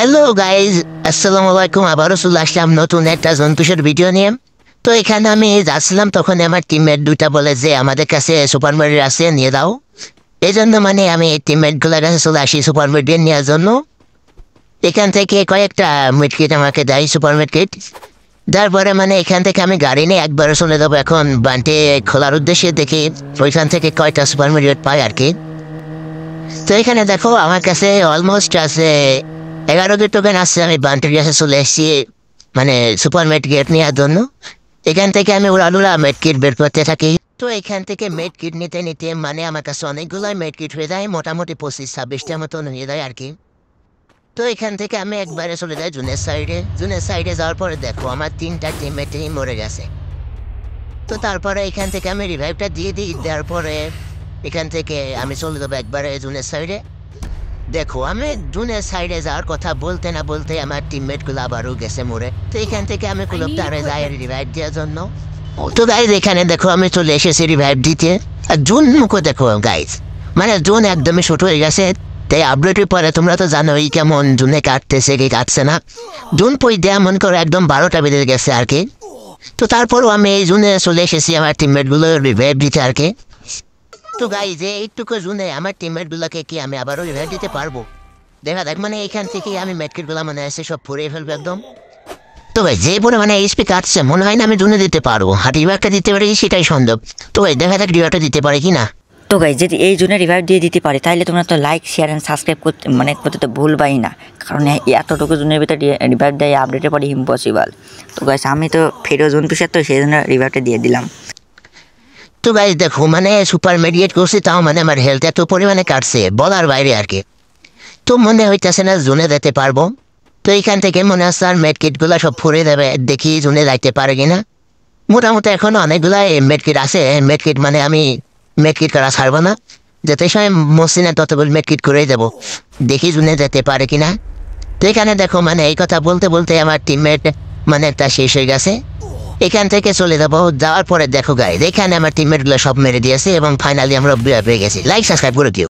Hello guys, আসসালামু আলাইকুম। আবারও চলে আসলাম নতুন একটা জন্তুষের ভিডিও নিয়ে। তো এখানে আমি যাচ্ছিলাম, তখন আমার টিমমেট দুইটা বলে যে আমাদের কাছে সুপার মার্কেট আছে, নিয়ে দাও। এই জন্য আমি টিমমেটগুলোর কাছে চলে আসি সুপার মার্কেট নেওয়ার জন্য। এখান থেকে কয়েকটা মিটকিট আমাকে দেয় সুপার মার্কেট। তারপরে এখান থেকে আমি গাড়ি নিয়ে একবারে চলে যাবো এখন বান্টে খোলার উদ্দেশ্যে, দেখি ওইখান থেকে কয়টা সুপার মার্কেট পাই আর কি। তো এখানে দেখো আমার কাছে অলমোস্ট আছে 11 টোকেন আসছে। আমি বান্টের কাছে চলে এসেছি সুপার মেড কিট নেওয়ার জন্য। এখান থেকে আমি উড়ালুড়া মেড কিট বের করতে থাকি। তো এখান থেকে মেড কিট নিতে নিতে আমার কাছে অনেকগুলোই মেড কিট হয়ে যায়, মোটামুটি 25-26টা মতন হয়ে যায় আর কি। তো এখান থেকে আমি একবারে চলে যাই জুনের সাইডে যাওয়ার পরে দেখো আমার 3টা টিমমেটই মরে গেছে। তো তারপরে এখান থেকে আমি রিভাইভটা দিয়ে দিই, দেওয়ার পরে এখান থেকে আমি চলে যাবো একবারে জুনের সাইডে। দেখো আমি জুনের সাইডে যাওয়ার কথা বলতে না বলতে আমার টিমমেট গুলো আবারও গেছে মরে। তো এখান থেকে আমি কুলপটারে যাই রিভাইভ দেওয়ার জন্য। তো গাইজ এখানে দেখো আমি চলে এসেছি রিভাইভ দিতে। আর জুন মুখো দেখো গাইজ, জুন একদমই ছোট হয়ে গেছে। তাই আপডেটের পরে তোমরা তো জানোই কেমন জুনে কাটতেছে কি কাটছে না। জুন পই দেয়া মন করে একদম 12টা বেজে গেছে আর কি। তো তারপরও আমি এই জুনে চলে এসেছি আমার টিমমেট গুলো রিভাইভ দিতে আর কি। তো গাইজ এইটুকু জুনে আমার টিমমেট গুলোকে কি আমি আবারও রিভাইভ দিতে পারবো? দেখা দেখ এখান থেকে আমি মেটকিট গুলা এসে সব ফুরিয়ে ফেলবো একদম। তো ভাই যে পরে এইচপি কাটছে, মনে হয় না আমি জুনে দিতে পারবো। হাট রিভাইভটা দিতে পারি সেটাই সম্ভব। তো ভাই দেখা যাক রিভাইভটা দিতে পারে কি না। তো গাইজ যদি এই জন্য রিভাইভ দিয়ে দিতে পারে তাহলে তোমরা তো লাইক শেয়ার অ্যান্ড সাবস্ক্রাইব করতে করতে তো ভুলবাই না, কারণ এতটুকু জনের ভিতরে রিভাইভ দেয় আপডেটের পরে ইম্পসিবল। তো গাইজ আমি তো ফেরো জোন তুষার, তো সেই জন্য রিভাইভটা দিয়ে দিলাম। তো গাইজ দেখো সুপার মেডিয়েট করছি, তাও আমার হেলথ এত পরিমাণে কাটছে বলার বাইরে আর কি। তো মনে হইতেছে না জোনে যেতে পারবো। তো এইখান থেকে মনে হচ্ছে আর মেডকিট গুলা সব ফুরে দেবে, দেখি জোনে যাইতে পারে কিনা। মোটামুটি এখনো অনেকগুলা মেডকিট আছে। মেডকিট আমি মেডকিট করা ছাড়বো না, যাতে সময় মসিনে ততগুলো মেডকিট করেই যাবো, দেখি জুনে যেতে পারে কিনা। তো এখানে দেখো এই কথা বলতে বলতে আমার টিমমেট একটা শেষ হয়ে গেছে। এখান থেকে চলে যাবো, যাওয়ার পরে দেখো গাইজ এখানে আমার টিমমেট গুলো সব মেরে দিয়েছে এবং ফাইনালি আমরা পেয়ে গেছি। লাইক সাবস্ক্রাইব করে দিও।